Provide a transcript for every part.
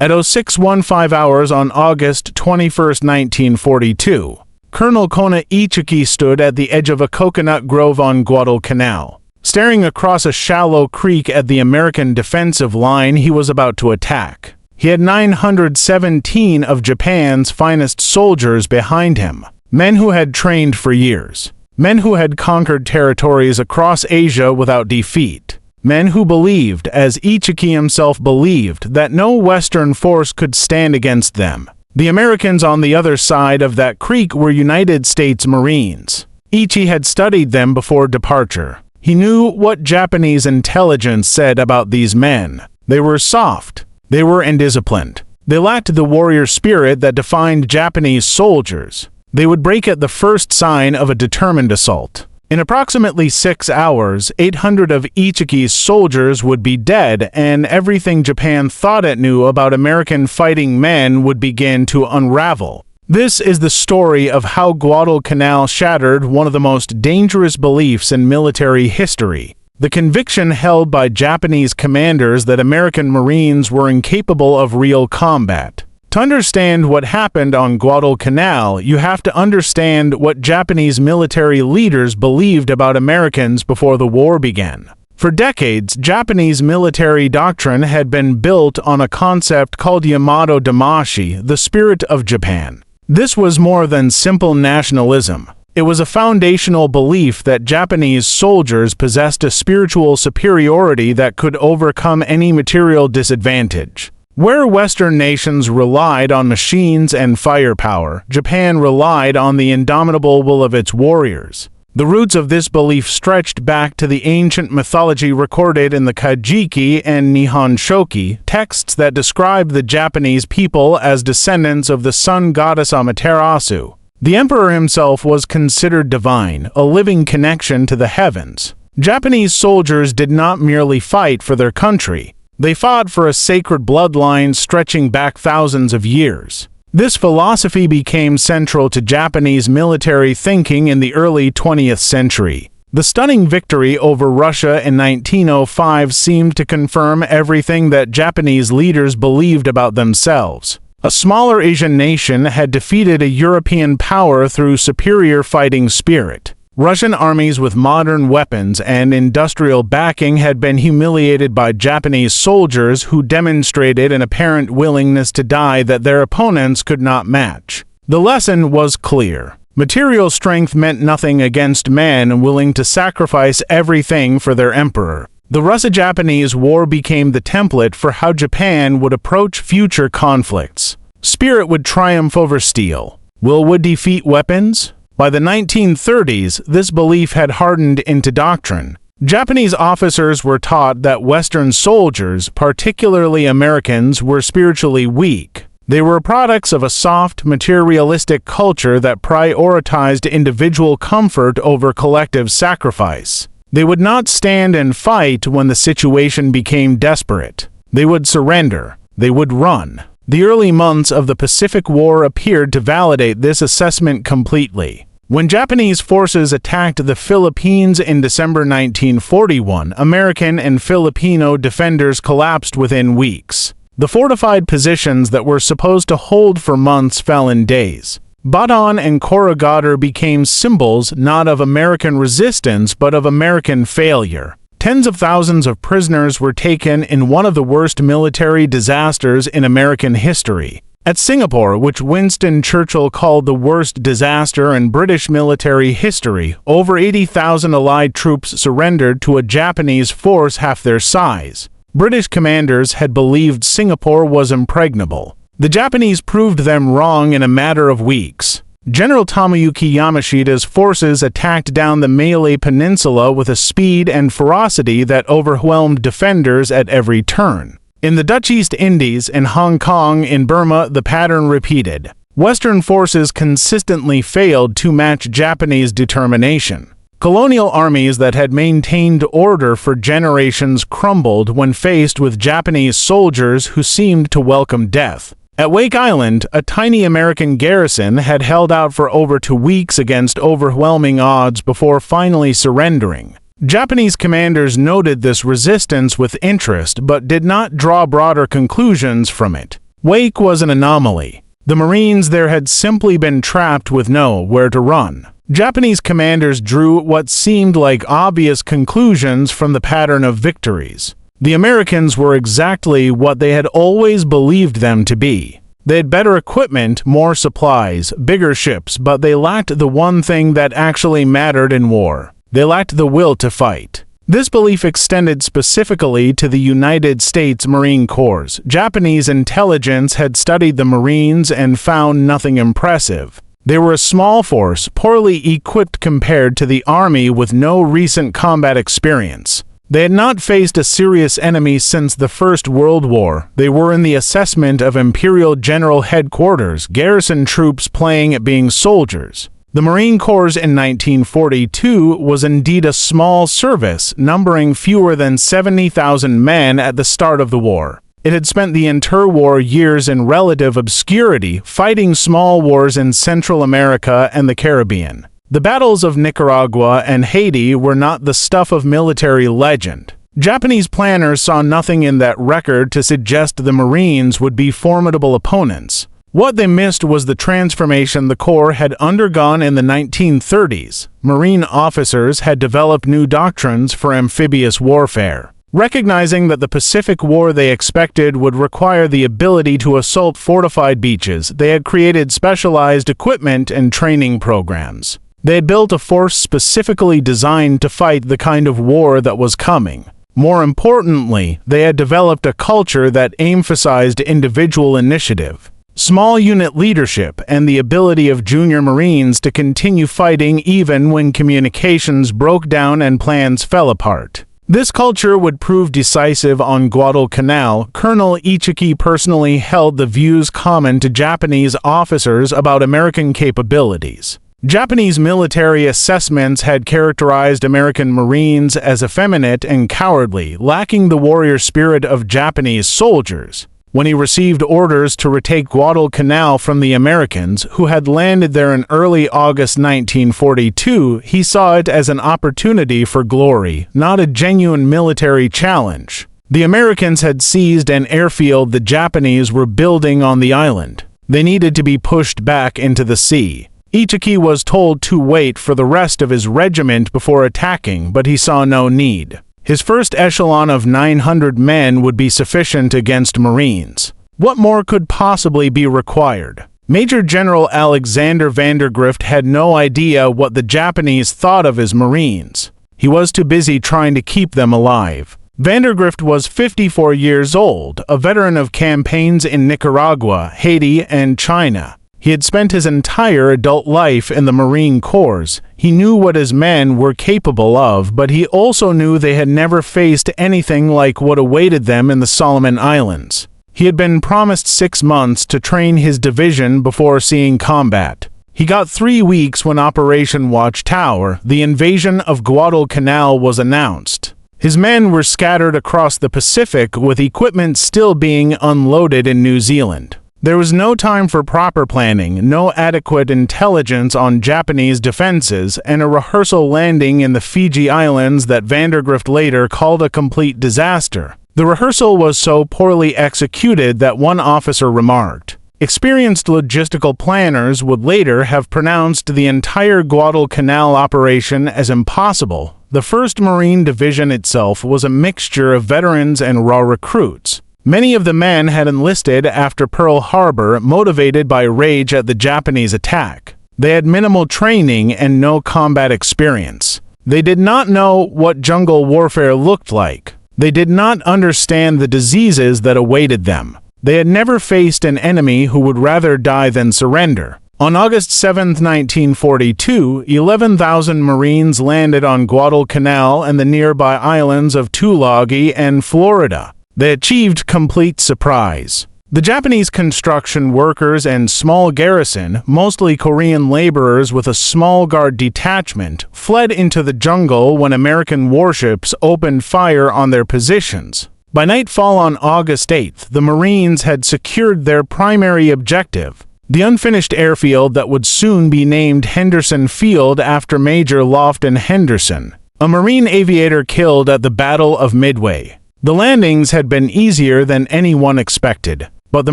At 0615 hours on August 21, 1942, Colonel Kona Ichiki stood at the edge of a coconut grove on Guadalcanal. Staring across a shallow creek at the American defensive line he was about to attack. He had 917 of Japan's finest soldiers behind him, men who had trained for years, men who had conquered territories across Asia without defeat, men who believed, as Ichiki himself believed, that no Western force could stand against them. The Americans on the other side of that creek were United States Marines. Ichi had studied them before departure. He knew what Japanese intelligence said about these men. They were soft. They were indisciplined. They lacked the warrior spirit that defined Japanese soldiers. They would break at the first sign of a determined assault. In approximately 6 hours, 800 of Ichiki's soldiers would be dead, and everything Japan thought it knew about American fighting men would begin to unravel. This is the story of how Guadalcanal shattered one of the most dangerous beliefs in military history. The conviction held by Japanese commanders that American Marines were incapable of real combat. To understand what happened on Guadalcanal, you have to understand what Japanese military leaders believed about Americans before the war began. For decades, Japanese military doctrine had been built on a concept called Yamato Damashi, the spirit of Japan. This was more than simple nationalism. It was a foundational belief that Japanese soldiers possessed a spiritual superiority that could overcome any material disadvantage. Where Western nations relied on machines and firepower, Japan relied on the indomitable will of its warriors. The roots of this belief stretched back to the ancient mythology recorded in the Kajiki and Nihon Shoki, texts that describe the Japanese people as descendants of the sun goddess Amaterasu. The emperor himself was considered divine, a living connection to the heavens. Japanese soldiers did not merely fight for their country. They fought for a sacred bloodline stretching back thousands of years. This philosophy became central to Japanese military thinking in the early 20th century. The stunning victory over Russia in 1905 seemed to confirm everything that Japanese leaders believed about themselves. A smaller Asian nation had defeated a European power through superior fighting spirit. Russian armies with modern weapons and industrial backing had been humiliated by Japanese soldiers who demonstrated an apparent willingness to die that their opponents could not match. The lesson was clear. Material strength meant nothing against men willing to sacrifice everything for their emperor. The Russo-Japanese War became the template for how Japan would approach future conflicts. Spirit would triumph over steel. Will would defeat weapons? By the 1930s, this belief had hardened into doctrine. Japanese officers were taught that Western soldiers, particularly Americans, were spiritually weak. They were products of a soft, materialistic culture that prioritized individual comfort over collective sacrifice. They would not stand and fight when the situation became desperate. They would surrender. They would run. The early months of the Pacific War appeared to validate this assessment completely. When Japanese forces attacked the Philippines in December 1941, American and Filipino defenders collapsed within weeks. The fortified positions that were supposed to hold for months fell in days. Bataan and Corregidor became symbols not of American resistance but of American failure. Tens of thousands of prisoners were taken in one of the worst military disasters in American history. At Singapore, which Winston Churchill called the worst disaster in British military history, over 80,000 Allied troops surrendered to a Japanese force half their size. British commanders had believed Singapore was impregnable. The Japanese proved them wrong in a matter of weeks. General Tomoyuki Yamashita's forces attacked down the Malay Peninsula with a speed and ferocity that overwhelmed defenders at every turn. In the Dutch East Indies, in Hong Kong, in Burma, the pattern repeated. Western forces consistently failed to match Japanese determination. Colonial armies that had maintained order for generations crumbled when faced with Japanese soldiers who seemed to welcome death. At Wake Island, a tiny American garrison had held out for over 2 weeks against overwhelming odds before finally surrendering. Japanese commanders noted this resistance with interest but did not draw broader conclusions from it. Wake was an anomaly. The Marines there had simply been trapped with nowhere to run. Japanese commanders drew what seemed like obvious conclusions from the pattern of victories. The Americans were exactly what they had always believed them to be. They had better equipment, more supplies, bigger ships, but they lacked the one thing that actually mattered in war. They lacked the will to fight. This belief extended specifically to the United States Marine Corps. Japanese intelligence had studied the Marines and found nothing impressive. They were a small force, poorly equipped compared to the Army with no recent combat experience. They had not faced a serious enemy since the First World War. They were in the assessment of Imperial General Headquarters, garrison troops playing at being soldiers. The Marine Corps in 1942 was indeed a small service, numbering fewer than 70,000 men at the start of the war. It had spent the interwar years in relative obscurity, fighting small wars in Central America and the Caribbean. The battles of Nicaragua and Haiti were not the stuff of military legend. Japanese planners saw nothing in that record to suggest the Marines would be formidable opponents. What they missed was the transformation the Corps had undergone in the 1930s. Marine officers had developed new doctrines for amphibious warfare. Recognizing that the Pacific War they expected would require the ability to assault fortified beaches, they had created specialized equipment and training programs. They had built a force specifically designed to fight the kind of war that was coming. More importantly, they had developed a culture that emphasized individual initiative, small unit leadership, and the ability of junior Marines to continue fighting even when communications broke down and plans fell apart. This culture would prove decisive on Guadalcanal. Colonel Ichiki personally held the views common to Japanese officers about American capabilities. Japanese military assessments had characterized American Marines as effeminate and cowardly, lacking the warrior spirit of Japanese soldiers. When he received orders to retake Guadalcanal from the Americans, who had landed there in early August 1942, he saw it as an opportunity for glory, not a genuine military challenge. The Americans had seized an airfield the Japanese were building on the island. They needed to be pushed back into the sea. Ichiki was told to wait for the rest of his regiment before attacking, but he saw no need. His first echelon of 900 men would be sufficient against Marines. What more could possibly be required? Major General Alexander Vandergrift had no idea what the Japanese thought of his Marines. He was too busy trying to keep them alive. Vandergrift was 54 years old, a veteran of campaigns in Nicaragua, Haiti, and China. He had spent his entire adult life in the Marine Corps. He knew what his men were capable of, but he also knew they had never faced anything like what awaited them in the Solomon Islands. He had been promised 6 months to train his division before seeing combat. He got 3 weeks when Operation Watchtower, the invasion of Guadalcanal, was announced. His men were scattered across the Pacific, with equipment still being unloaded in New Zealand. There was no time for proper planning, no adequate intelligence on Japanese defenses, and a rehearsal landing in the Fiji Islands that Vandergrift later called a complete disaster. The rehearsal was so poorly executed that one officer remarked, experienced logistical planners would later have pronounced the entire Guadalcanal operation as impossible. The 1st Marine Division itself was a mixture of veterans and raw recruits. Many of the men had enlisted after Pearl Harbor, motivated by rage at the Japanese attack. They had minimal training and no combat experience. They did not know what jungle warfare looked like. They did not understand the diseases that awaited them. They had never faced an enemy who would rather die than surrender. On August 7, 1942, 11,000 Marines landed on Guadalcanal and the nearby islands of Tulagi and Florida. They achieved complete surprise. The Japanese construction workers and small garrison, mostly Korean laborers with a small guard detachment, fled into the jungle when American warships opened fire on their positions. By nightfall on August 8th, the Marines had secured their primary objective, the unfinished airfield that would soon be named Henderson Field after Major Lofton Henderson, a Marine aviator killed at the Battle of Midway. The landings had been easier than anyone expected. But the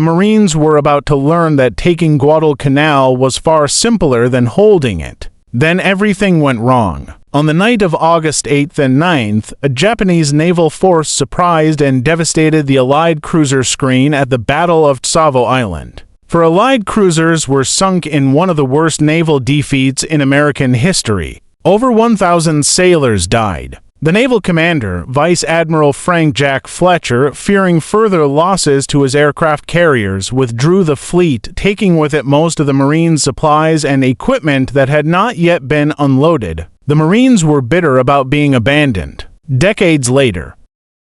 Marines were about to learn that taking Guadalcanal was far simpler than holding it. Then everything went wrong. On the night of August 8th and 9th, a Japanese naval force surprised and devastated the Allied cruiser screen at the Battle of Tsavo Island. For Allied cruisers were sunk in one of the worst naval defeats in American history. Over 1,000 sailors died. The naval commander, Vice Admiral Frank Jack Fletcher, fearing further losses to his aircraft carriers, withdrew the fleet, taking with it most of the Marines' supplies and equipment that had not yet been unloaded. The Marines were bitter about being abandoned. Decades later,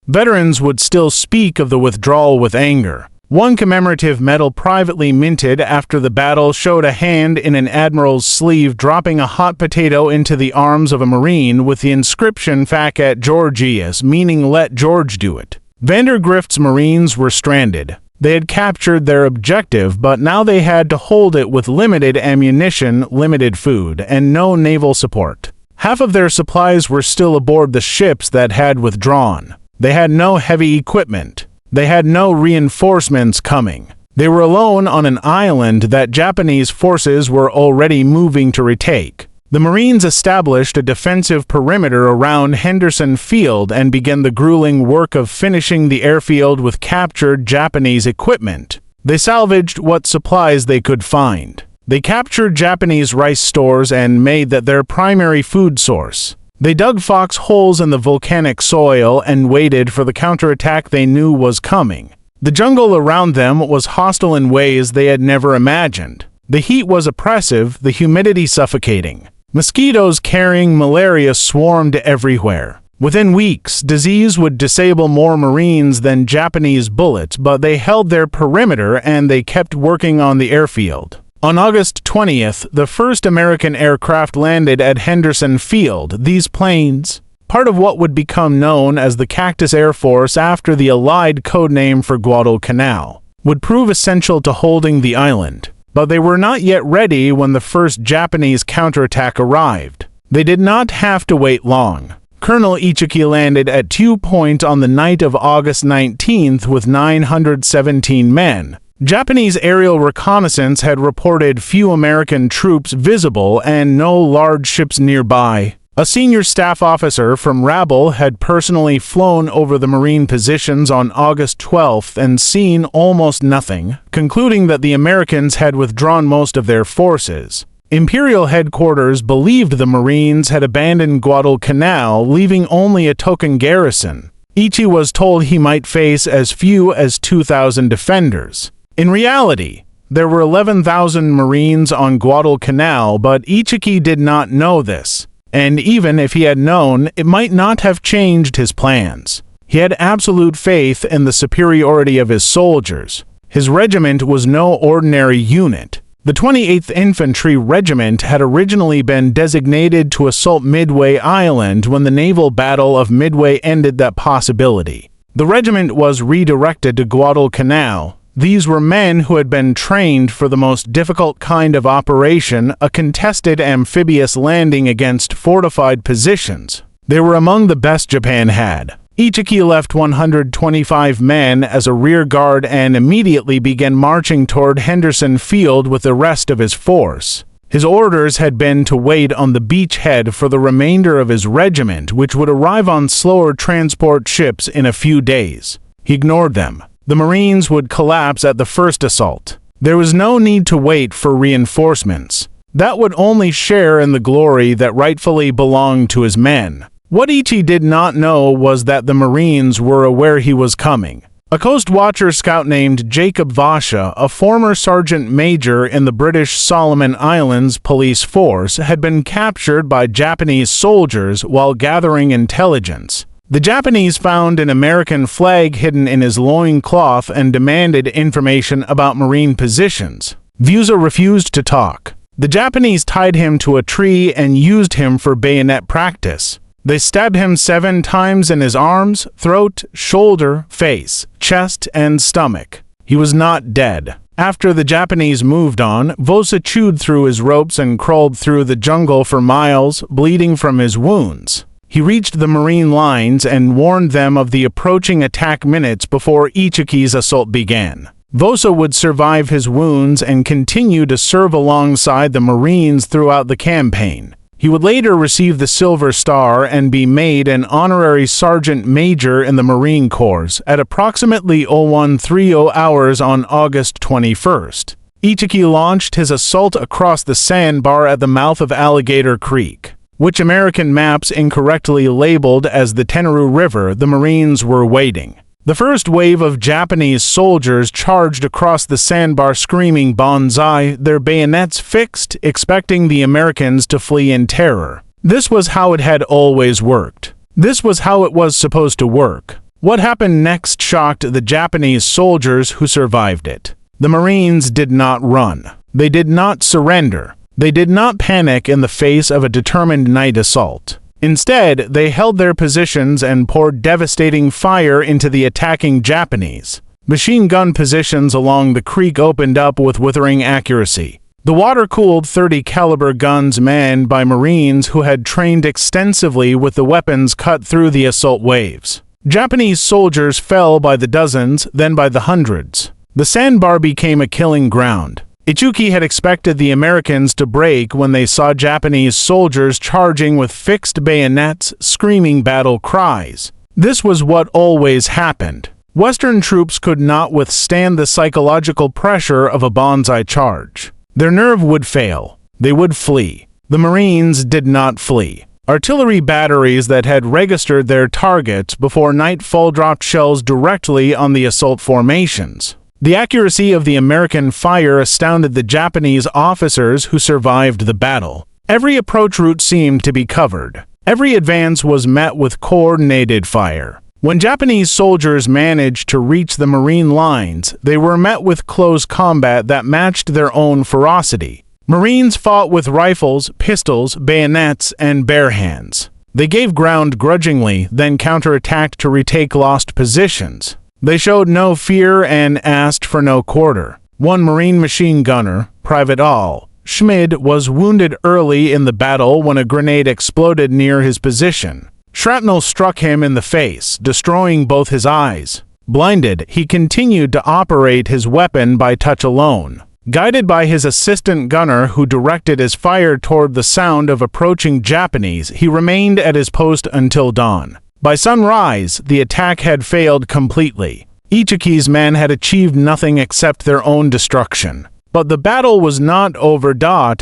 veterans would still speak of the withdrawal with anger. One commemorative medal privately minted after the battle showed a hand in an admiral's sleeve dropping a hot potato into the arms of a Marine with the inscription "Fac et Georgius," meaning "Let George do it." Vandergrift's Marines were stranded. They had captured their objective, but now they had to hold it with limited ammunition, limited food, and no naval support. Half of their supplies were still aboard the ships that had withdrawn. They had no heavy equipment. They had no reinforcements coming. They were alone on an island that Japanese forces were already moving to retake. The Marines established a defensive perimeter around Henderson Field and began the grueling work of finishing the airfield with captured Japanese equipment. They salvaged what supplies they could find. They captured Japanese rice stores and made that their primary food source. They dug foxholes in the volcanic soil and waited for the counterattack they knew was coming. The jungle around them was hostile in ways they had never imagined. The heat was oppressive, the humidity suffocating. Mosquitoes carrying malaria swarmed everywhere. Within weeks, disease would disable more Marines than Japanese bullets, but they held their perimeter and they kept working on the airfield. On August 20th, the first American aircraft landed at Henderson Field. These planes, part of what would become known as the Cactus Air Force after the Allied codename for Guadalcanal, would prove essential to holding the island. But they were not yet ready when the first Japanese counterattack arrived. They did not have to wait long. Colonel Ichiki landed at Tew Point on the night of August 19th with 917 men. Japanese aerial reconnaissance had reported few American troops visible and no large ships nearby. A senior staff officer from Rabaul had personally flown over the Marine positions on August 12th and seen almost nothing, concluding that the Americans had withdrawn most of their forces. Imperial headquarters believed the Marines had abandoned Guadalcanal, leaving only a token garrison. Ichi was told he might face as few as 2,000 defenders. In reality, there were 11,000 Marines on Guadalcanal, but Ichiki did not know this. And even if he had known, it might not have changed his plans. He had absolute faith in the superiority of his soldiers. His regiment was no ordinary unit. The 28th Infantry Regiment had originally been designated to assault Midway Island when the naval battle of Midway ended that possibility. The regiment was redirected to Guadalcanal. These were men who had been trained for the most difficult kind of operation, a contested amphibious landing against fortified positions. They were among the best Japan had. Ichiki left 125 men as a rear guard and immediately began marching toward Henderson Field with the rest of his force. His orders had been to wait on the beachhead for the remainder of his regiment, which would arrive on slower transport ships in a few days. He ignored them. The Marines would collapse at the first assault. There was no need to wait for reinforcements. That would only share in the glory that rightfully belonged to his men. What Ichi did not know was that the Marines were aware he was coming. A Coast Watcher scout named Jacob Vasha, a former sergeant major in the British Solomon Islands police force, had been captured by Japanese soldiers while gathering intelligence. The Japanese found an American flag hidden in his loincloth and demanded information about Marine positions. Vuza refused to talk. The Japanese tied him to a tree and used him for bayonet practice. They stabbed him 7 times in his arms, throat, shoulder, face, chest, and stomach. He was not dead. After the Japanese moved on, Vosa chewed through his ropes and crawled through the jungle for miles, bleeding from his wounds. He reached the Marine lines and warned them of the approaching attack minutes before Ichiki's assault began. Vosa would survive his wounds and continue to serve alongside the Marines throughout the campaign. He would later receive the Silver Star and be made an honorary sergeant major in the Marine Corps at approximately 0130 hours on August 21st. Ichiki launched his assault across the sandbar at the mouth of Alligator Creek, which American maps incorrectly labeled as the Tenru River. The Marines were waiting. The first wave of Japanese soldiers charged across the sandbar screaming "Banzai," their bayonets fixed, expecting the Americans to flee in terror. This was how it had always worked. This was how it was supposed to work. What happened next shocked the Japanese soldiers who survived it. The Marines did not run. They did not surrender. They did not panic in the face of a determined night assault. Instead, they held their positions and poured devastating fire into the attacking Japanese. Machine gun positions along the creek opened up with withering accuracy. The water-cooled .30 caliber guns manned by Marines who had trained extensively with the weapons cut through the assault waves. Japanese soldiers fell by the dozens, then by the hundreds. The sandbar became a killing ground. Ichiki had expected the Americans to break when they saw Japanese soldiers charging with fixed bayonets, screaming battle cries. This was what always happened. Western troops could not withstand the psychological pressure of a banzai charge. Their nerve would fail. They would flee. The Marines did not flee. Artillery batteries that had registered their targets before nightfall dropped shells directly on the assault formations. The accuracy of the American fire astounded the Japanese officers who survived the battle. Every approach route seemed to be covered. Every advance was met with coordinated fire. When Japanese soldiers managed to reach the Marine lines, they were met with close combat that matched their own ferocity. Marines fought with rifles, pistols, bayonets, and bare hands. They gave ground grudgingly, then counterattacked to retake lost positions. They showed no fear and asked for no quarter. One Marine machine gunner, Private Al Schmid, was wounded early in the battle when a grenade exploded near his position. Shrapnel struck him in the face, destroying both his eyes. Blinded, he continued to operate his weapon by touch alone. Guided by his assistant gunner who directed his fire toward the sound of approaching Japanese, he remained at his post until dawn. By sunrise, the attack had failed completely. Ichiki's men had achieved nothing except their own destruction. But the battle was not over.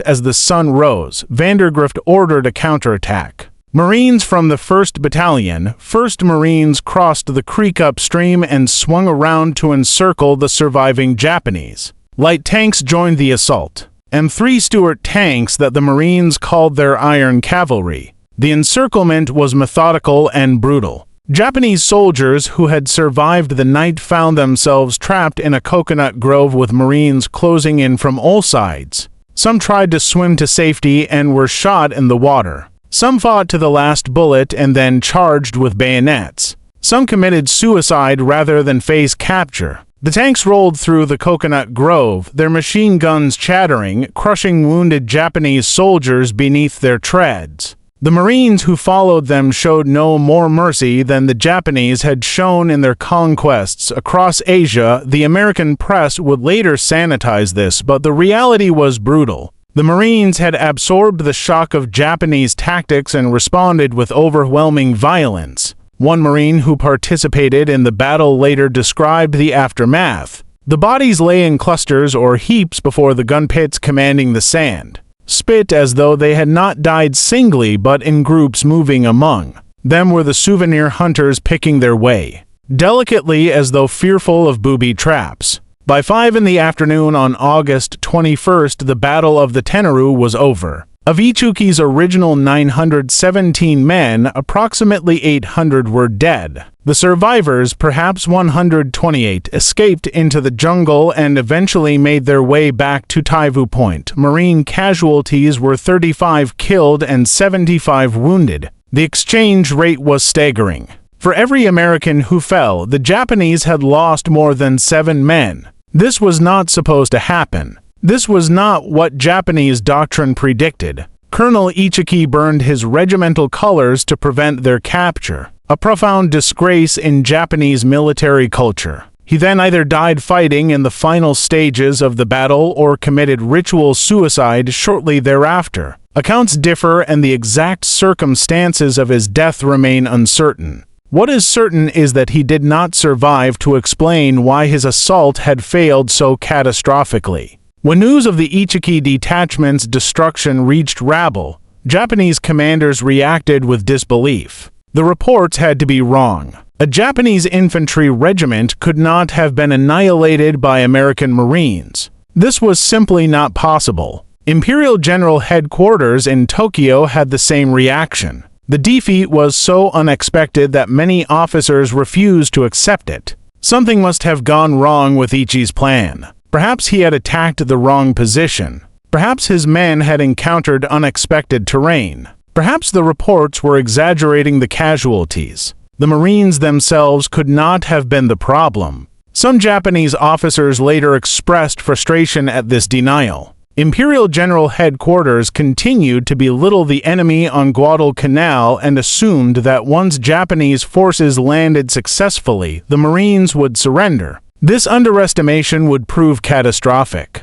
As the sun rose, Vandergrift ordered a counterattack. Marines from the 1st Battalion, 1st Marines, crossed the creek upstream and swung around to encircle the surviving Japanese. Light tanks joined the assault. M3 Stuart tanks that the Marines called their Iron Cavalry. The encirclement was methodical and brutal. Japanese soldiers who had survived the night found themselves trapped in a coconut grove with Marines closing in from all sides. Some tried to swim to safety and were shot in the water. Some fought to the last bullet and then charged with bayonets. Some committed suicide rather than face capture. The tanks rolled through the coconut grove, their machine guns chattering, crushing wounded Japanese soldiers beneath their treads. The Marines who followed them showed no more mercy than the Japanese had shown in their conquests across Asia. The American press would later sanitize this, but the reality was brutal. The Marines had absorbed the shock of Japanese tactics and responded with overwhelming violence. One Marine who participated in the battle later described the aftermath. The bodies lay in clusters or heaps before the gun pits commanding the sand. Spit as though they had not died singly but in groups moving among them were the souvenir hunters picking their way, delicately as though fearful of booby traps. By 5 in the afternoon on August 21st, the Battle of the Tenru was over. Of Ichiki's original 917 men, approximately 800 were dead. The survivors, perhaps 128, escaped into the jungle and eventually made their way back to Taivu Point. Marine casualties were 35 killed and 75 wounded. The exchange rate was staggering. For every American who fell, the Japanese had lost more than 7 men. This was not supposed to happen. This was not what Japanese doctrine predicted. Colonel Ichiki burned his regimental colors to prevent their capture, a profound disgrace in Japanese military culture. He then either died fighting in the final stages of the battle or committed ritual suicide shortly thereafter. Accounts differ and the exact circumstances of his death remain uncertain. What is certain is that he did not survive to explain why his assault had failed so catastrophically. When news of the Ichiki detachment's destruction reached Rabaul, Japanese commanders reacted with disbelief. The reports had to be wrong. A Japanese infantry regiment could not have been annihilated by American Marines. This was simply not possible. Imperial General Headquarters in Tokyo had the same reaction. The defeat was so unexpected that many officers refused to accept it. Something must have gone wrong with Ichi's plan. Perhaps he had attacked the wrong position. Perhaps his men had encountered unexpected terrain. Perhaps the reports were exaggerating the casualties. The Marines themselves could not have been the problem. Some Japanese officers later expressed frustration at this denial. Imperial General Headquarters continued to belittle the enemy on Guadalcanal and assumed that once Japanese forces landed successfully, the Marines would surrender. This underestimation would prove catastrophic.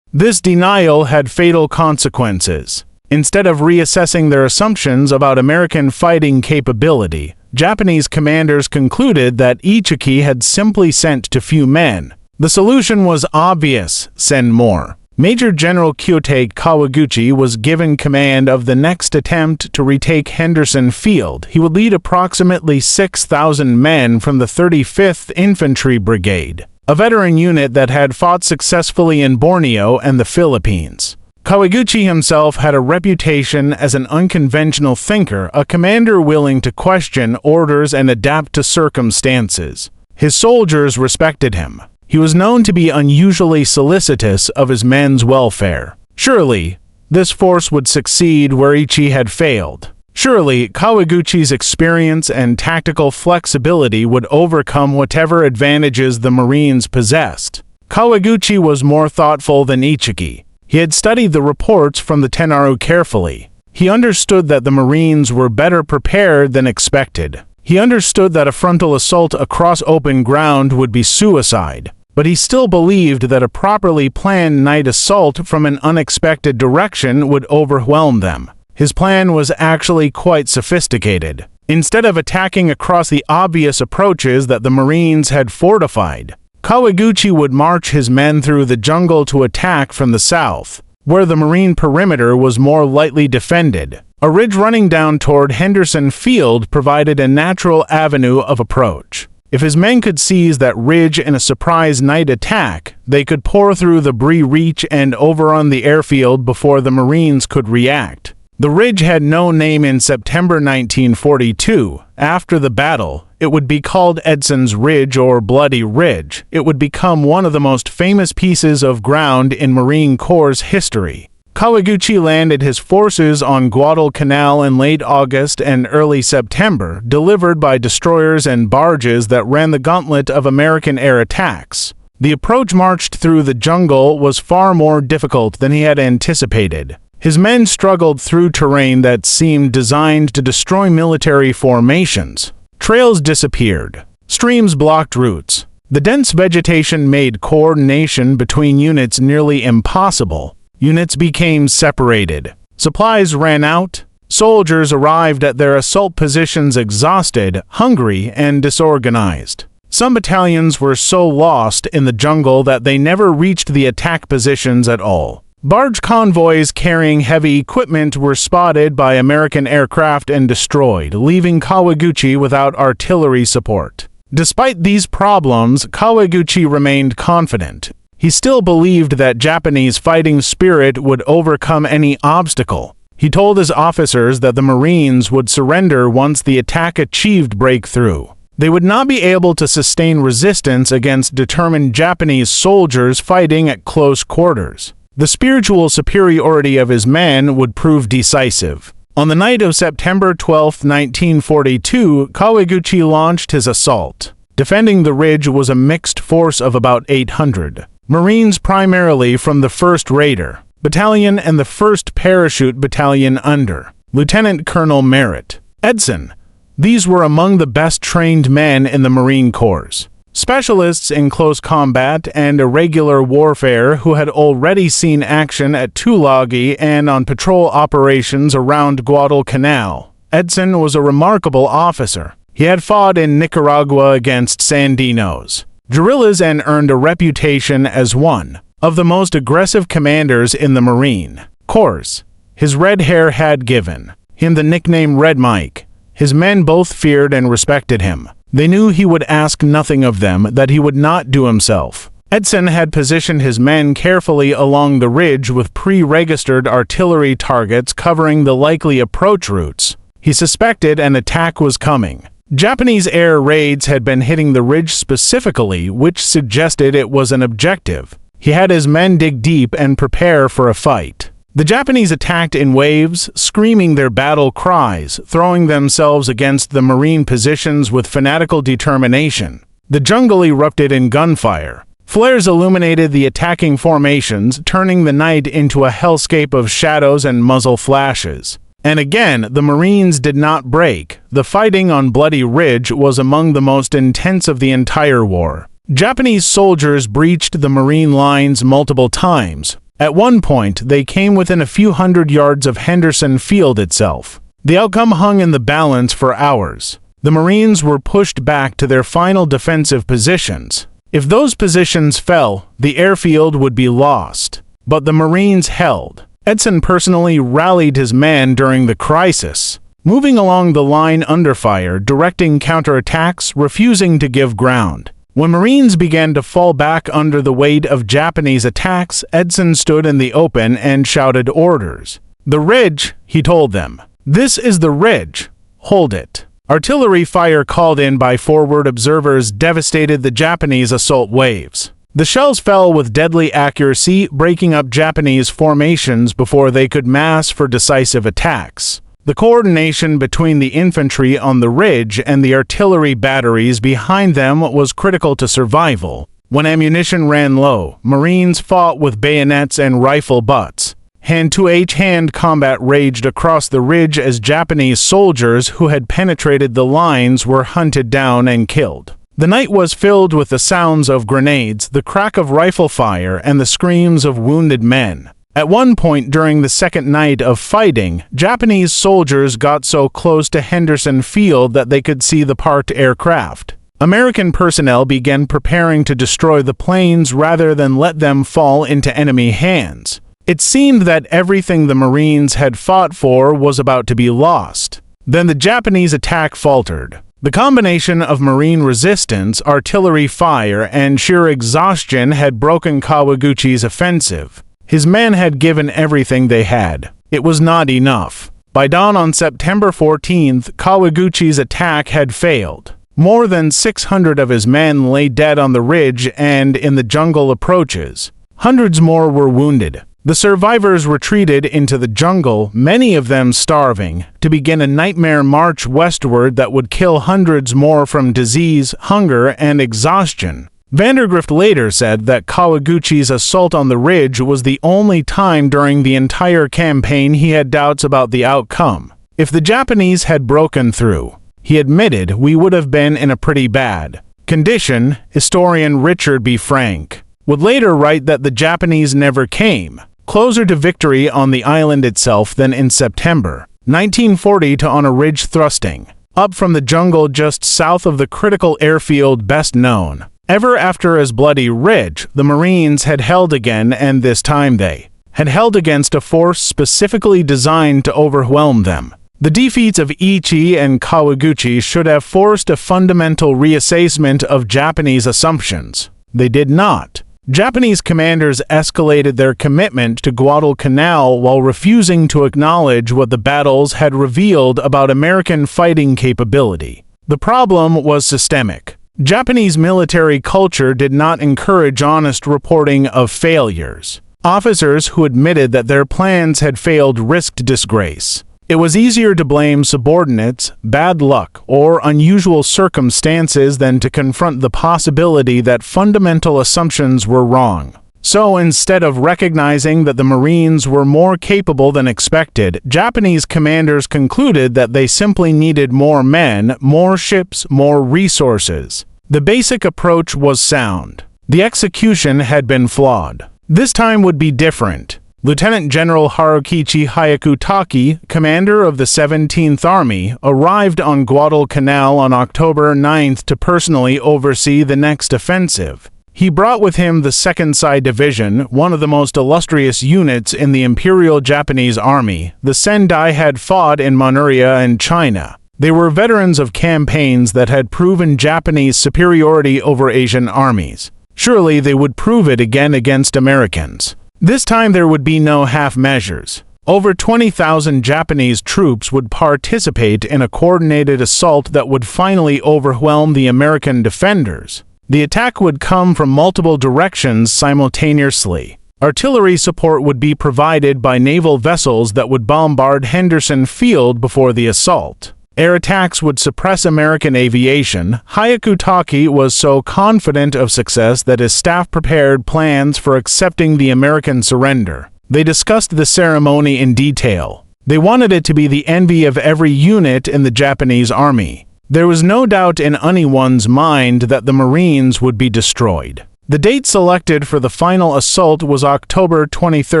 This denial had fatal consequences. Instead of reassessing their assumptions about American fighting capability, Japanese commanders concluded that Ichiki had simply sent too few men. The solution was obvious: send more. Major General Kyoto Kawaguchi was given command of the next attempt to retake Henderson Field. He would lead approximately 6,000 men from the 35th Infantry Brigade, a veteran unit that had fought successfully in Borneo and the Philippines. Kawaguchi himself had a reputation as an unconventional thinker, a commander willing to question orders and adapt to circumstances. His soldiers respected him. He was known to be unusually solicitous of his men's welfare. Surely, this force would succeed where Ichi had failed. Surely, Kawaguchi's experience and tactical flexibility would overcome whatever advantages the Marines possessed. Kawaguchi was more thoughtful than Ichiki. He had studied the reports from the Tenaru carefully. He understood that the Marines were better prepared than expected. He understood that a frontal assault across open ground would be suicide, but he still believed that a properly planned night assault from an unexpected direction would overwhelm them. His plan was actually quite sophisticated. Instead of attacking across the obvious approaches that the Marines had fortified, Kawaguchi would march his men through the jungle to attack from the south, where the Marine perimeter was more lightly defended. A ridge running down toward Henderson Field provided a natural avenue of approach. If his men could seize that ridge in a surprise night attack, they could pour through the Bree Reach and overrun the airfield before the Marines could react. The ridge had no name in September 1942. After the battle, it would be called Edson's Ridge or Bloody Ridge. It would become one of the most famous pieces of ground in Marine Corps' history. Kawaguchi landed his forces on Guadalcanal in late August and early September, delivered by destroyers and barges that ran the gauntlet of American air attacks. The approach marched through the jungle was far more difficult than he had anticipated. His men struggled through terrain that seemed designed to destroy military formations. Trails disappeared. Streams blocked routes. The dense vegetation made coordination between units nearly impossible. Units became separated. Supplies ran out. Soldiers arrived at their assault positions exhausted, hungry, and disorganized. Some battalions were so lost in the jungle that they never reached the attack positions at all. Barge convoys carrying heavy equipment were spotted by American aircraft and destroyed, leaving Kawaguchi without artillery support. Despite these problems, Kawaguchi remained confident. He still believed that Japanese fighting spirit would overcome any obstacle. He told his officers that the Marines would surrender once the attack achieved breakthrough. They would not be able to sustain resistance against determined Japanese soldiers fighting at close quarters. The spiritual superiority of his men would prove decisive. On the night of September 12, 1942, Kawaguchi launched his assault. Defending the ridge was a mixed force of about 800. Marines primarily from the 1st Raider Battalion and the 1st Parachute Battalion under Lieutenant Colonel Merritt Edson. These were among the best trained men in the Marine Corps. Specialists in close combat and irregular warfare who had already seen action at Tulagi and on patrol operations around Guadalcanal. Edson was a remarkable officer. He had fought in Nicaragua against Sandinos, guerrillas, and earned a reputation as one of the most aggressive commanders in the Marine Corps. His red hair had given him the nickname Red Mike. His men both feared and respected him. They knew he would ask nothing of them that he would not do himself. Edson had positioned his men carefully along the ridge with pre-registered artillery targets covering the likely approach routes. He suspected an attack was coming. Japanese air raids had been hitting the ridge specifically, which suggested it was an objective. He had his men dig deep and prepare for a fight. The Japanese attacked in waves, screaming their battle cries, throwing themselves against the Marine positions with fanatical determination. The jungle erupted in gunfire. Flares illuminated the attacking formations, turning the night into a hellscape of shadows and muzzle flashes. And again, the Marines did not break. The fighting on Bloody Ridge was among the most intense of the entire war. Japanese soldiers breached the Marine lines multiple times. At one point, they came within a few hundred yards of Henderson Field itself. The outcome hung in the balance for hours. The Marines were pushed back to their final defensive positions. If those positions fell, the airfield would be lost. But the Marines held. Edson personally rallied his men during the crisis, moving along the line under fire, directing counterattacks, refusing to give ground. When Marines began to fall back under the weight of Japanese attacks, Edson stood in the open and shouted orders. "The ridge," he told them. "This is the ridge. Hold it." Artillery fire called in by forward observers devastated the Japanese assault waves. The shells fell with deadly accuracy, breaking up Japanese formations before they could mass for decisive attacks. The coordination between the infantry on the ridge and the artillery batteries behind them was critical to survival. When ammunition ran low, Marines fought with bayonets and rifle butts. Hand-to-hand combat raged across the ridge as Japanese soldiers who had penetrated the lines were hunted down and killed. The night was filled with the sounds of grenades, the crack of rifle fire, and the screams of wounded men. At one point during the second night of fighting, Japanese soldiers got so close to Henderson Field that they could see the parked aircraft. American personnel began preparing to destroy the planes rather than let them fall into enemy hands. It seemed that everything the Marines had fought for was about to be lost. Then the Japanese attack faltered. The combination of Marine resistance, artillery fire, and sheer exhaustion had broken Kawaguchi's offensive. His men had given everything they had. It was not enough. By dawn on September 14th, Kawaguchi's attack had failed. More than 600 of his men lay dead on the ridge and in the jungle approaches. Hundreds more were wounded. The survivors retreated into the jungle, many of them starving, to begin a nightmare march westward that would kill hundreds more from disease, hunger, and exhaustion. Vandergrift later said that Kawaguchi's assault on the ridge was the only time during the entire campaign he had doubts about the outcome. If the Japanese had broken through, he admitted, we would have been in a pretty bad condition. Historian Richard B. Frank would later write that the Japanese never came closer to victory on the island itself than in September 1940 to on a ridge thrusting up from the jungle just south of the critical airfield best known ever after as Bloody Ridge. The Marines had held again, and this time they had held against a force specifically designed to overwhelm them. The defeats of Ichi and Kawaguchi should have forced a fundamental reassessment of Japanese assumptions. They did not. Japanese commanders escalated their commitment to Guadalcanal while refusing to acknowledge what the battles had revealed about American fighting capability. The problem was systemic. Japanese military culture did not encourage honest reporting of failures. Officers who admitted that their plans had failed risked disgrace. It was easier to blame subordinates, bad luck, or unusual circumstances than to confront the possibility that fundamental assumptions were wrong. So instead of recognizing that the Marines were more capable than expected, Japanese commanders concluded that they simply needed more men, more ships, more resources. The basic approach was sound. The execution had been flawed. This time would be different. Lieutenant General Harukichi Hyakutake, commander of the 17th Army, arrived on Guadalcanal on October 9th to personally oversee the next offensive. He brought with him the 2nd Sai Division, one of the most illustrious units in the Imperial Japanese Army. The Sendai had fought in Manchuria and China. They were veterans of campaigns that had proven Japanese superiority over Asian armies. Surely they would prove it again against Americans. This time there would be no half measures. Over 20,000 Japanese troops would participate in a coordinated assault that would finally overwhelm the American defenders. The attack would come from multiple directions simultaneously. Artillery support would be provided by naval vessels that would bombard Henderson Field before the assault. Air attacks would suppress American aviation. Hyakutake was so confident of success that his staff prepared plans for accepting the American surrender. They discussed the ceremony in detail. They wanted it to be the envy of every unit in the Japanese army. There was no doubt in anyone's mind that the Marines would be destroyed. The date selected for the final assault was October 23,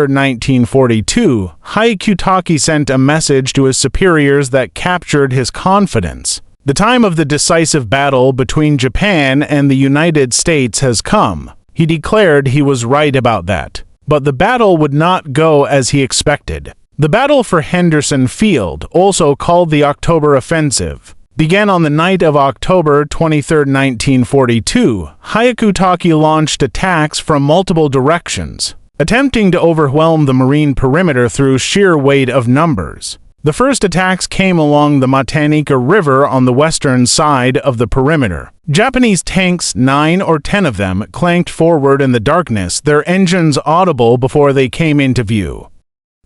1942. Hyakutake sent a message to his superiors that captured his confidence. The time of the decisive battle between Japan and the United States has come. He declared he was right about that. But the battle would not go as he expected. The battle for Henderson Field, also called the October Offensive, began on the night of October 23, 1942. Hyakutake launched attacks from multiple directions, attempting to overwhelm the Marine perimeter through sheer weight of numbers. The first attacks came along the Matanika River on the western side of the perimeter. Japanese tanks, 9 or 10 of them, clanked forward in the darkness, their engines audible before they came into view.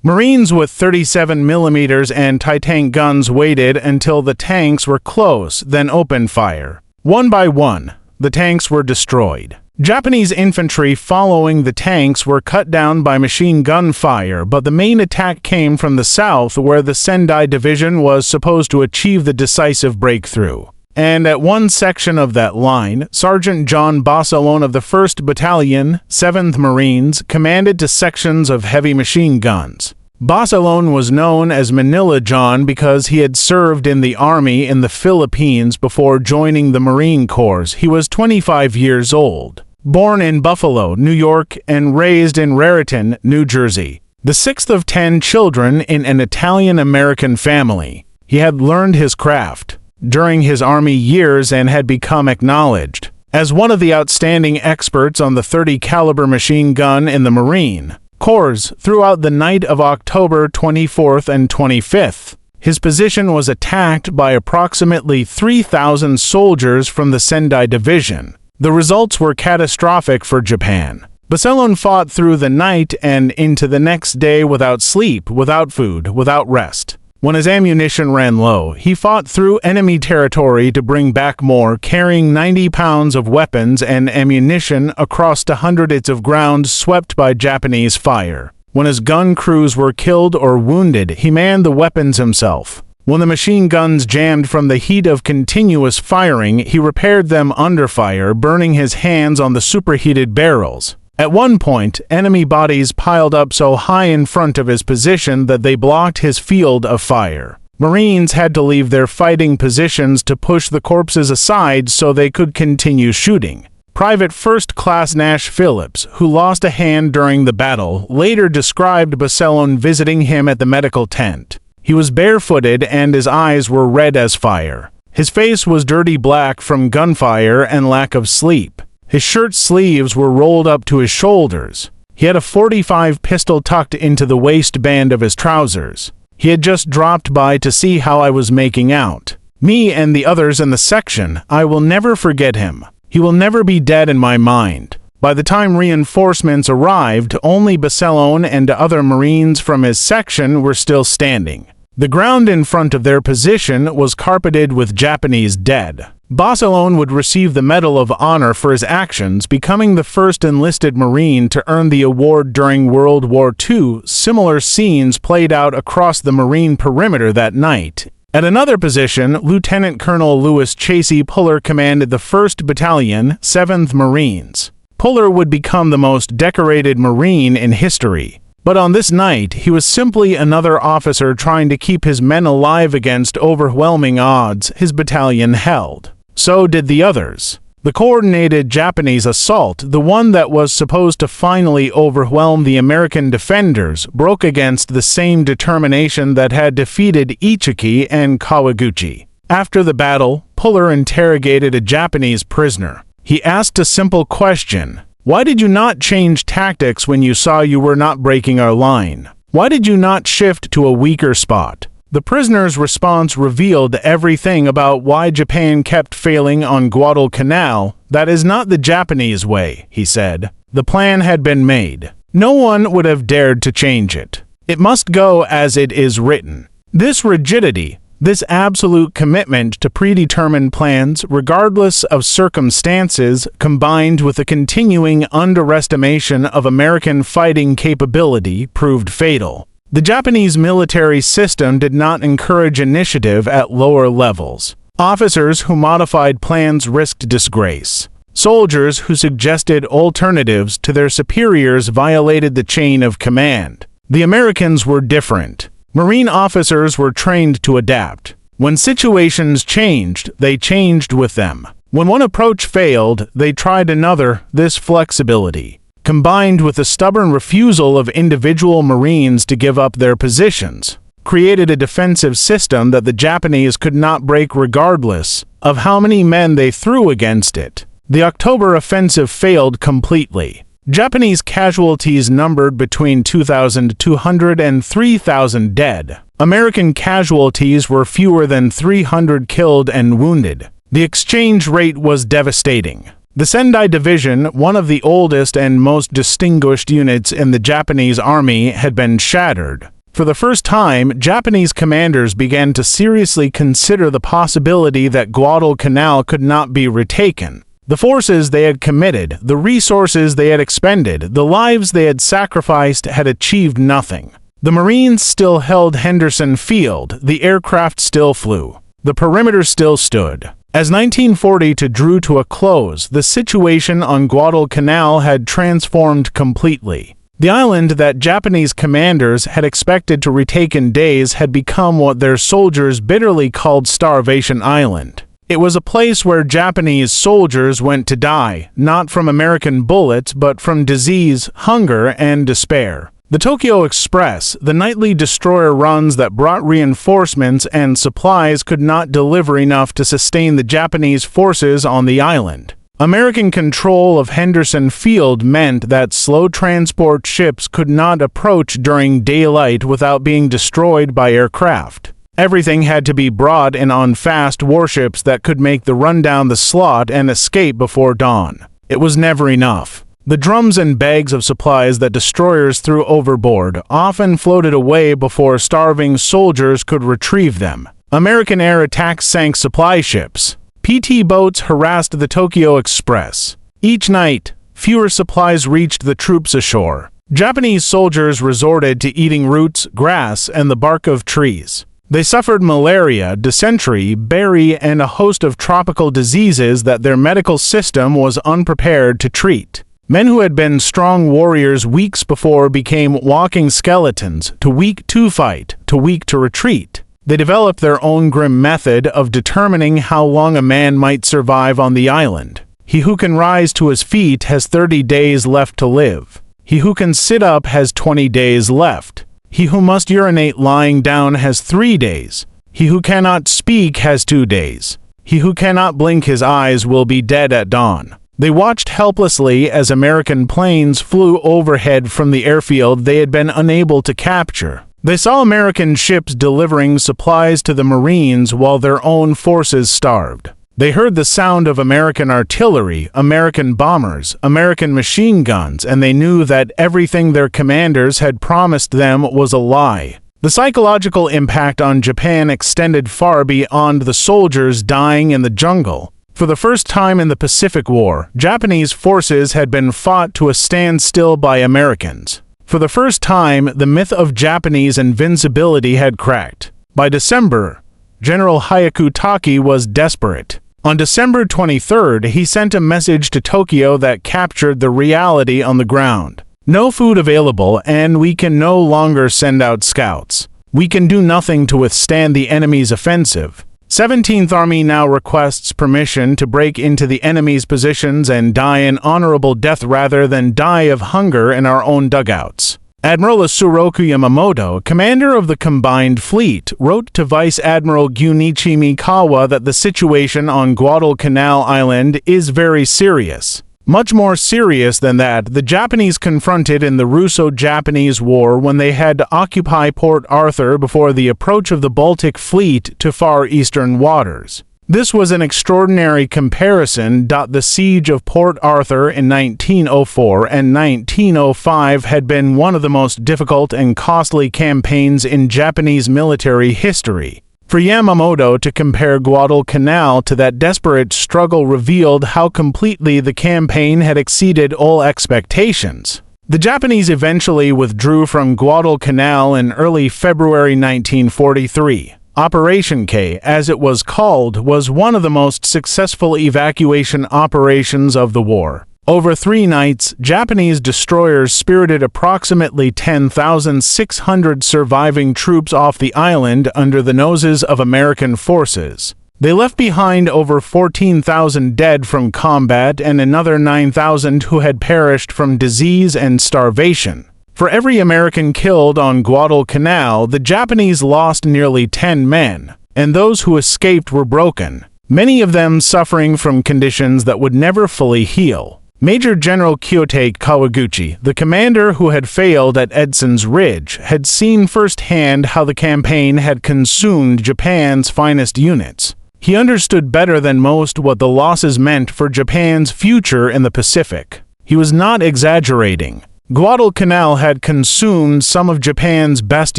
Marines with 37mm anti-tank guns waited until the tanks were close, then opened fire. One by one, the tanks were destroyed. Japanese infantry following the tanks were cut down by machine gun fire, but the main attack came from the south, where the Sendai Division was supposed to achieve the decisive breakthrough. And at one section of that line, Sergeant John Bossalone of the 1st Battalion, 7th Marines, commanded to sections of heavy machine guns. Bossalone was known as Manila John because he had served in the Army in the Philippines before joining the Marine Corps. He was 25 years old, born in Buffalo, New York, and raised in Raritan, New Jersey. The 6th of 10 children in an Italian-American family, he had learned his craft during his Army years and had become acknowledged as one of the outstanding experts on the .30 caliber machine gun in the Marine Corps throughout the night of October 24th and 25th. His position was attacked by approximately 3,000 soldiers from the Sendai Division. The results were catastrophic for Japan. Bossalone fought through the night and into the next day without sleep, without food, without rest. When his ammunition ran low, he fought through enemy territory to bring back more, carrying 90 pounds of weapons and ammunition across to hundreds of ground swept by Japanese fire. When his gun crews were killed or wounded, he manned the weapons himself. When the machine guns jammed from the heat of continuous firing, he repaired them under fire, burning his hands on the superheated barrels. At one point, enemy bodies piled up so high in front of his position that they blocked his field of fire. Marines had to leave their fighting positions to push the corpses aside so they could continue shooting. Private First Class Nash Phillips, who lost a hand during the battle, later described Bossalone visiting him at the medical tent. He was barefooted and his eyes were red as fire. His face was dirty black from gunfire and lack of sleep. His shirt sleeves were rolled up to his shoulders. He had a .45 pistol tucked into the waistband of his trousers. He had just dropped by to see how I was making out. Me and the others in the section, I will never forget him. He will never be dead in my mind. By the time reinforcements arrived, only Bossalone and other Marines from his section were still standing. The ground in front of their position was carpeted with Japanese dead. Bossalone would receive the Medal of Honor for his actions, becoming the first enlisted Marine to earn the award during World War II. Similar scenes played out across the Marine perimeter that night. At another position, Lieutenant Colonel Louis Chasey Puller commanded the 1st Battalion, 7th Marines. Puller would become the most decorated Marine in history. But on this night, he was simply another officer trying to keep his men alive against overwhelming odds his battalion held. So did the others. The coordinated Japanese assault, the one that was supposed to finally overwhelm the American defenders, broke against the same determination that had defeated Ichiki and Kawaguchi. After the battle, Puller interrogated a Japanese prisoner. He asked a simple question: "Why did you not change tactics when you saw you were not breaking our line? Why did you not shift to a weaker spot?" The prisoner's response revealed everything about why Japan kept failing on Guadalcanal. "That is not the Japanese way," he said. "The plan had been made. No one would have dared to change it. It must go as it is written." This rigidity, this absolute commitment to predetermined plans regardless of circumstances, combined with a continuing underestimation of American fighting capability, proved fatal. The Japanese military system did not encourage initiative at lower levels. Officers who modified plans risked disgrace. Soldiers who suggested alternatives to their superiors violated the chain of command. The Americans were different. Marine officers were trained to adapt. When situations changed, they changed with them. When one approach failed, they tried another. This flexibility, combined with the stubborn refusal of individual Marines to give up their positions, created a defensive system that the Japanese could not break regardless of how many men they threw against it. The October offensive failed completely. Japanese casualties numbered between 2,200 and 3,000 dead. American casualties were fewer than 300 killed and wounded. The exchange rate was devastating. The Sendai Division, one of the oldest and most distinguished units in the Japanese army, had been shattered. For the first time, Japanese commanders began to seriously consider the possibility that Guadalcanal could not be retaken. The forces they had committed, the resources they had expended, the lives they had sacrificed had achieved nothing. The Marines still held Henderson Field, the aircraft still flew, the perimeter still stood. As 1940 drew to a close, the situation on Guadalcanal had transformed completely. The island that Japanese commanders had expected to retake in days had become what their soldiers bitterly called Starvation Island. It was a place where Japanese soldiers went to die, not from American bullets but from disease, hunger, and despair. The Tokyo Express, the nightly destroyer runs that brought reinforcements and supplies, could not deliver enough to sustain the Japanese forces on the island. American control of Henderson Field meant that slow transport ships could not approach during daylight without being destroyed by aircraft. Everything had to be brought in on fast warships that could make the run down the slot and escape before dawn. It was never enough. The drums and bags of supplies that destroyers threw overboard often floated away before starving soldiers could retrieve them. American air attacks sank supply ships. PT boats harassed the Tokyo Express. Each night, fewer supplies reached the troops ashore. Japanese soldiers resorted to eating roots, grass, and the bark of trees. They suffered malaria, dysentery, berry, and a host of tropical diseases that their medical system was unprepared to treat. Men who had been strong warriors weeks before became walking skeletons, too weak to fight, too weak to retreat. They developed their own grim method of determining how long a man might survive on the island. He who can rise to his feet has 30 days left to live. He who can sit up has 20 days left. He who must urinate lying down has 3 days. He who cannot speak has 2 days. He who cannot blink his eyes will be dead at dawn. They watched helplessly as American planes flew overhead from the airfield they had been unable to capture. They saw American ships delivering supplies to the Marines while their own forces starved. They heard the sound of American artillery, American bombers, American machine guns, and they knew that everything their commanders had promised them was a lie. The psychological impact on Japan extended far beyond the soldiers dying in the jungle. For the first time in the Pacific War, Japanese forces had been fought to a standstill by Americans. For the first time, the myth of Japanese invincibility had cracked. By December, General Hyakutake was desperate. On December 23rd, he sent a message to Tokyo that captured the reality on the ground. No food available, and we can no longer send out scouts. We can do nothing to withstand the enemy's offensive. 17th Army now requests permission to break into the enemy's positions and die an honorable death rather than die of hunger in our own dugouts. Admiral Isuroku Yamamoto, commander of the Combined Fleet, wrote to Vice Admiral Gunichi Mikawa that the situation on Guadalcanal Island is very serious. Much more serious than that, the Japanese confronted in the Russo-Japanese War when they had to occupy Port Arthur before the approach of the Baltic Fleet to Far Eastern waters. This was an extraordinary comparison. The siege of Port Arthur in 1904 and 1905 had been one of the most difficult and costly campaigns in Japanese military history. For Yamamoto to compare Guadalcanal to that desperate struggle revealed how completely the campaign had exceeded all expectations. The Japanese eventually withdrew from Guadalcanal in early February 1943. Operation K, as it was called, was one of the most successful evacuation operations of the war. Over 3 nights, Japanese destroyers spirited approximately 10,600 surviving troops off the island under the noses of American forces. They left behind over 14,000 dead from combat and another 9,000 who had perished from disease and starvation. For every American killed on Guadalcanal, the Japanese lost nearly 10 men, and those who escaped were broken, many of them suffering from conditions that would never fully heal. Major General Kyoto Kawaguchi, the commander who had failed at Edson's Ridge, had seen firsthand how the campaign had consumed Japan's finest units. He understood better than most what the losses meant for Japan's future in the Pacific. He was not exaggerating. Guadalcanal had consumed some of Japan's best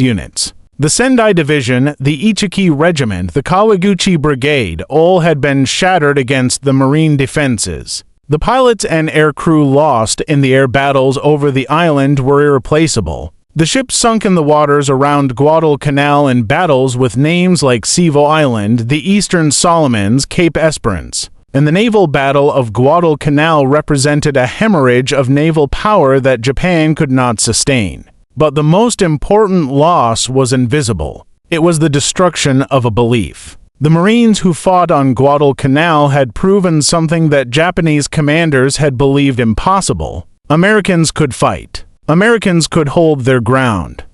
units. The Sendai Division, the Ichiki Regiment, the Kawaguchi Brigade, all had been shattered against the marine defenses. The pilots and aircrew lost in the air battles over the island were irreplaceable. The ships sunk in the waters around Guadalcanal in battles with names like Sevo Island, the Eastern Solomons, Cape Esperance. And the naval battle of Guadalcanal represented a hemorrhage of naval power that Japan could not sustain. But the most important loss was invisible. It was the destruction of a belief. The Marines who fought on Guadalcanal had proven something that Japanese commanders had believed impossible. Americans could fight. Americans could hold their ground.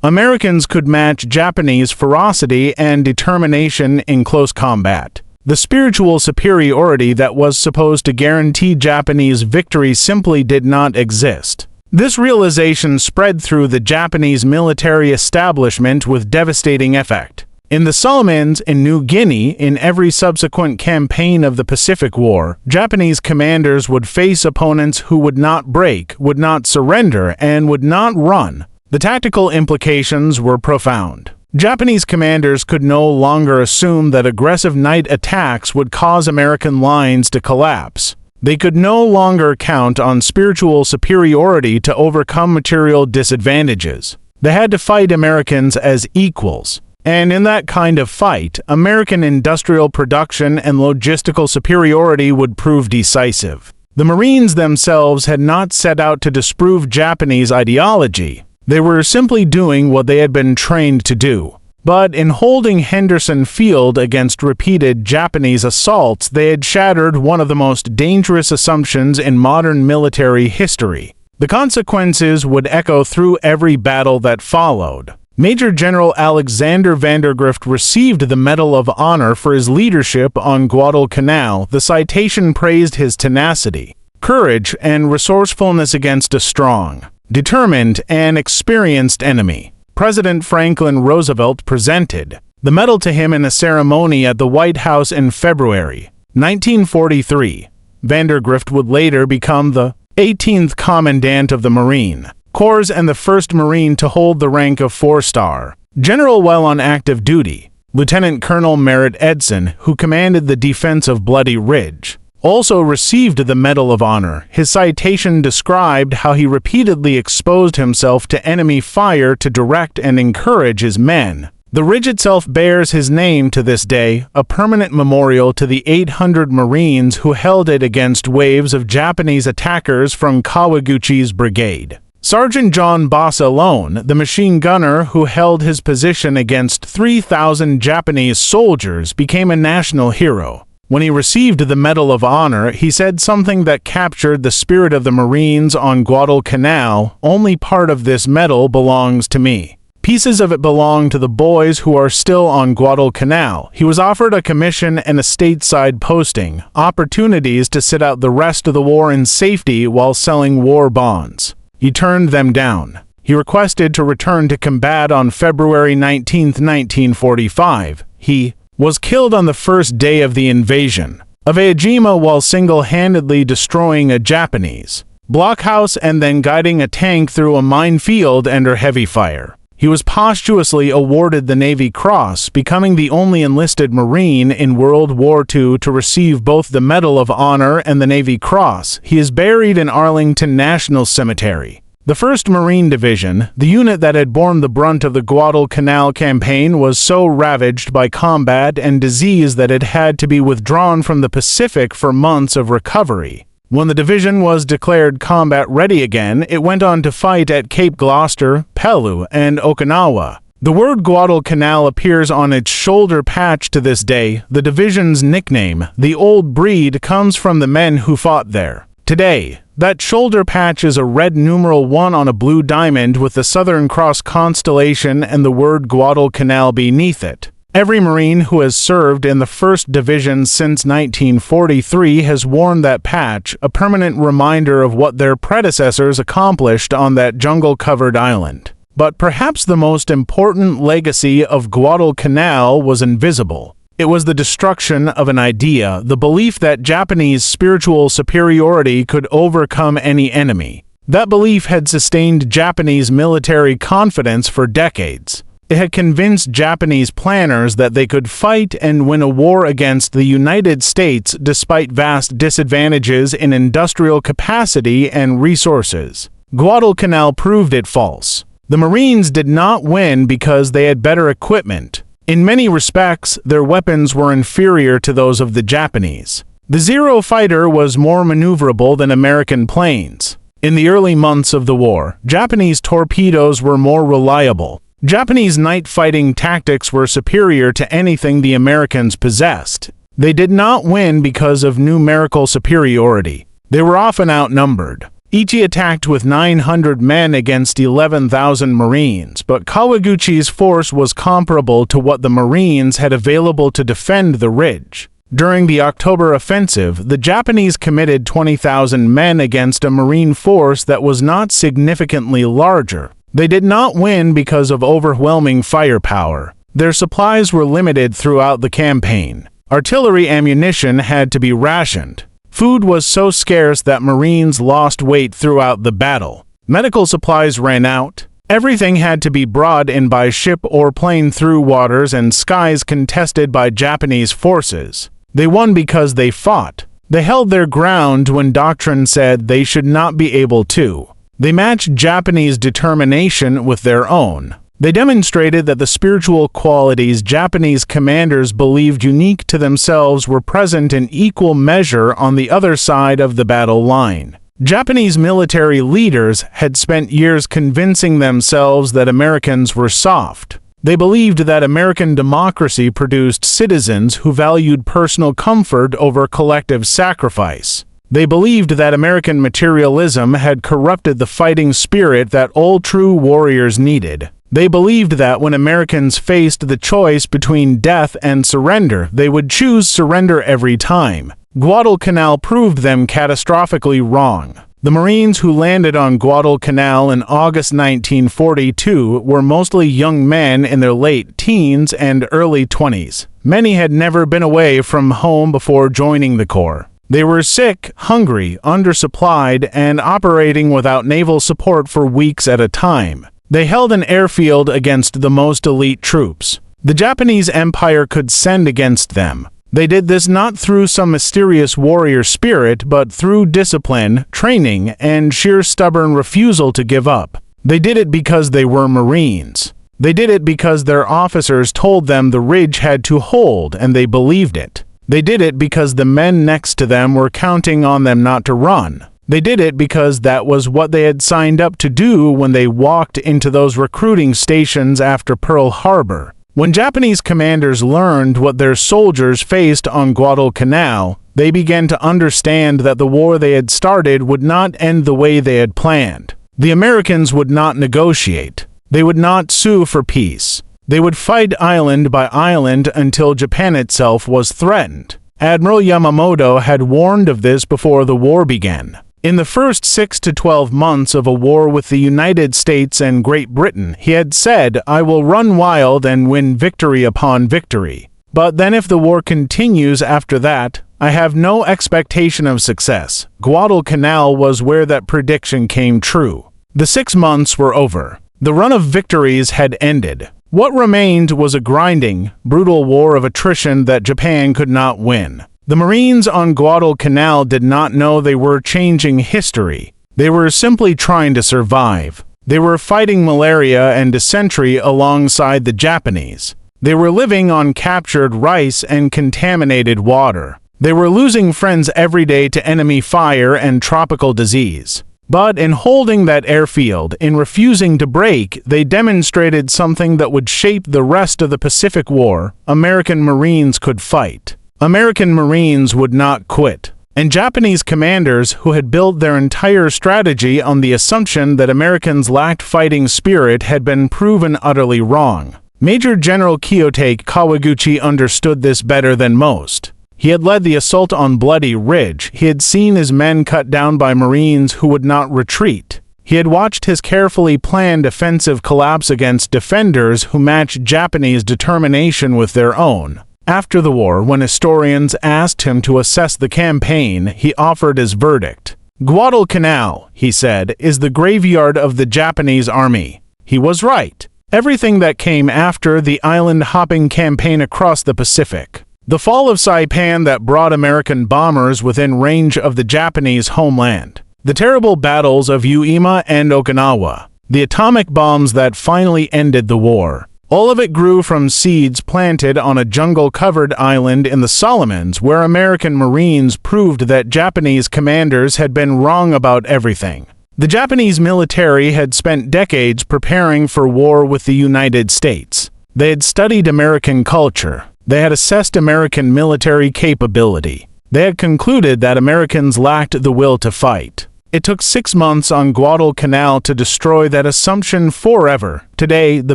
Americans could match Japanese ferocity and determination in close combat. The spiritual superiority that was supposed to guarantee Japanese victory simply did not exist. This realization spread through the Japanese military establishment with devastating effect. In the Solomons and New Guinea, in every subsequent campaign of the Pacific War, Japanese commanders would face opponents who would not break, would not surrender, and would not run. The tactical implications were profound. Japanese commanders could no longer assume that aggressive night attacks would cause American lines to collapse. They could no longer count on spiritual superiority to overcome material disadvantages. They had to fight Americans as equals. And in that kind of fight, American industrial production and logistical superiority would prove decisive. The Marines themselves had not set out to disprove Japanese ideology. They were simply doing what they had been trained to do. But in holding Henderson Field against repeated Japanese assaults, they had shattered one of the most dangerous assumptions in modern military history. The consequences would echo through every battle that followed. Major General Alexander Vandergrift received the Medal of Honor for his leadership on Guadalcanal. The citation praised his tenacity, courage, and resourcefulness against a strong, determined, and experienced enemy. President Franklin Roosevelt presented the medal to him in a ceremony at the White House in February 1943. Vandergrift would later become the 18th Commandant of the Marine Corps and the first Marine to hold the rank of 4-star general while on active duty. Lieutenant Colonel Merritt Edson, who commanded the defense of Bloody Ridge, also received the Medal of Honor. His citation described how he repeatedly exposed himself to enemy fire to direct and encourage his men. The ridge itself bears his name to this day, a permanent memorial to the 800 Marines who held it against waves of Japanese attackers from Kawaguchi's brigade. Sergeant John Boss alone, the machine gunner who held his position against 3,000 Japanese soldiers, became a national hero. When he received the Medal of Honor, he said something that captured the spirit of the Marines on Guadalcanal: "Only part of this medal belongs to me. Pieces of it belong to the boys who are still on Guadalcanal." He was offered a commission and a stateside posting, opportunities to sit out the rest of the war in safety while selling war bonds. He turned them down. He requested to return to combat on February 19, 1945. He was killed on the first day of the invasion of Iwo Jima while single-handedly destroying a Japanese blockhouse and then guiding a tank through a minefield under heavy fire. He was posthumously awarded the Navy Cross, becoming the only enlisted Marine in World War II to receive both the Medal of Honor and the Navy Cross. He is buried in Arlington National Cemetery. The 1st Marine Division, the unit that had borne the brunt of the Guadalcanal campaign, was so ravaged by combat and disease that it had to be withdrawn from the Pacific for months of recovery. When the division was declared combat ready again, it went on to fight at Cape Gloucester, Peleliu, and Okinawa. The word Guadalcanal appears on its shoulder patch to this day. The division's nickname, the Old Breed, comes from the men who fought there. Today, that shoulder patch is a red numeral 1 on a blue diamond with the Southern Cross constellation and the word Guadalcanal beneath it. Every Marine who has served in the 1st Division since 1943 has worn that patch, a permanent reminder of what their predecessors accomplished on that jungle-covered island. But perhaps the most important legacy of Guadalcanal was invisible. It was the destruction of an idea, the belief that Japanese spiritual superiority could overcome any enemy. That belief had sustained Japanese military confidence for decades. It had convinced Japanese planners that they could fight and win a war against the United States despite vast disadvantages in industrial capacity and resources. Guadalcanal proved it false. The Marines did not win because they had better equipment. In many respects, their weapons were inferior to those of the Japanese. The Zero fighter was more maneuverable than American planes. In the early months of the war, Japanese torpedoes were more reliable. Japanese night fighting tactics were superior to anything the Americans possessed. They did not win because of numerical superiority. They were often outnumbered. Ichi attacked with 900 men against 11,000 Marines, but Kawaguchi's force was comparable to what the Marines had available to defend the ridge. During the October offensive, the Japanese committed 20,000 men against a Marine force that was not significantly larger. They did not win because of overwhelming firepower. Their supplies were limited throughout the campaign. Artillery ammunition had to be rationed. Food was so scarce that Marines lost weight throughout the battle. Medical supplies ran out. Everything had to be brought in by ship or plane through waters and skies contested by Japanese forces. They won because they fought. They held their ground when doctrine said they should not be able to. They matched Japanese determination with their own. They demonstrated that the spiritual qualities Japanese commanders believed unique to themselves were present in equal measure on the other side of the battle line. Japanese military leaders had spent years convincing themselves that Americans were soft. They believed that American democracy produced citizens who valued personal comfort over collective sacrifice. They believed that American materialism had corrupted the fighting spirit that all true warriors needed. They believed that when Americans faced the choice between death and surrender, they would choose surrender every time. Guadalcanal proved them catastrophically wrong. The Marines who landed on Guadalcanal in August 1942 were mostly young men in their late teens and early 20s. Many had never been away from home before joining the Corps. They were sick, hungry, undersupplied, and operating without naval support for weeks at a time. They held an airfield against the most elite troops. The Japanese Empire could send against them. They did this not through some mysterious warrior spirit, but through discipline, training, and sheer stubborn refusal to give up. They did it because they were Marines. They did it because their officers told them the ridge had to hold, and they believed it. They did it because the men next to them were counting on them not to run. They did it because that was what they had signed up to do when they walked into those recruiting stations after Pearl Harbor. When Japanese commanders learned what their soldiers faced on Guadalcanal, they began to understand that the war they had started would not end the way they had planned. The Americans would not negotiate. They would not sue for peace. They would fight island by island until Japan itself was threatened. Admiral Yamamoto had warned of this before the war began. In the first 6 to 12 months of a war with the United States and Great Britain, he had said, "I will run wild and win victory upon victory. But then if the war continues after that, I have no expectation of success." Guadalcanal was where that prediction came true. The 6 months were over. The run of victories had ended. What remained was a grinding, brutal war of attrition that Japan could not win. The Marines on Guadalcanal did not know they were changing history. They were simply trying to survive. They were fighting malaria and dysentery alongside the Japanese. They were living on captured rice and contaminated water. They were losing friends every day to enemy fire and tropical disease. But in holding that airfield, in refusing to break, they demonstrated something that would shape the rest of the Pacific War. American Marines could fight. American Marines would not quit. And Japanese commanders who had built their entire strategy on the assumption that Americans lacked fighting spirit had been proven utterly wrong. Major General Kiyotake Kawaguchi understood this better than most. He had led the assault on Bloody Ridge. He had seen his men cut down by Marines who would not retreat. He had watched his carefully planned offensive collapse against defenders who matched Japanese determination with their own. After the war, when historians asked him to assess the campaign, he offered his verdict. "Guadalcanal," he said, "is the graveyard of the Japanese army." He was right. Everything that came after the island-hopping campaign across the Pacific. The fall of Saipan that brought American bombers within range of the Japanese homeland. The terrible battles of Uema and Okinawa. The atomic bombs that finally ended the war. All of it grew from seeds planted on a jungle-covered island in the Solomons where American Marines proved that Japanese commanders had been wrong about everything. The Japanese military had spent decades preparing for war with the United States. They had studied American culture. They had assessed American military capability. They had concluded that Americans lacked the will to fight. It took 6 months on Guadalcanal to destroy that assumption forever. Today, the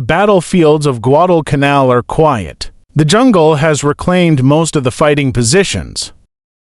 battlefields of Guadalcanal are quiet. The jungle has reclaimed most of the fighting positions.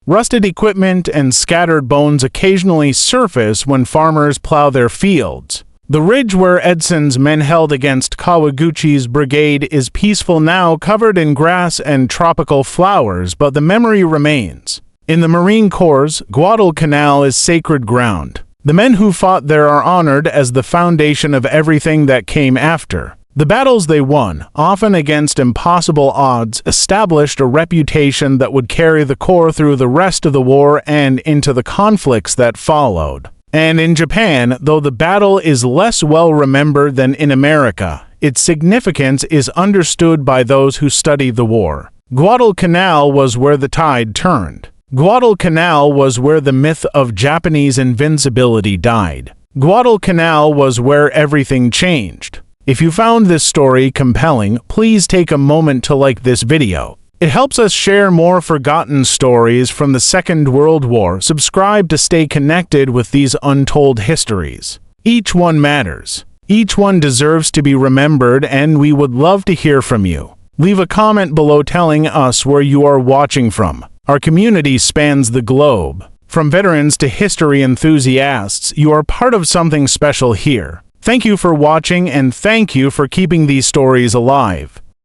Rusted equipment and scattered bones occasionally surface when farmers plow their fields. The ridge where Edson's men held against Kawaguchi's brigade is peaceful now, covered in grass and tropical flowers, but the memory remains. In the Marine Corps, Guadalcanal is sacred ground. The men who fought there are honored as the foundation of everything that came after. The battles they won, often against impossible odds, established a reputation that would carry the Corps through the rest of the war and into the conflicts that followed. And in Japan, though the battle is less well remembered than in America, its significance is understood by those who study the war. Guadalcanal was where the tide turned. Guadalcanal was where the myth of Japanese invincibility died. Guadalcanal was where everything changed. If you found this story compelling, please take a moment to like this video. It helps us share more forgotten stories from the Second World War. Subscribe to stay connected with these untold histories. Each one matters. Each one deserves to be remembered, and we would love to hear from you. Leave a comment below telling us where you are watching from. Our community spans the globe. From veterans to history enthusiasts, you are part of something special here. Thank you for watching, and thank you for keeping these stories alive.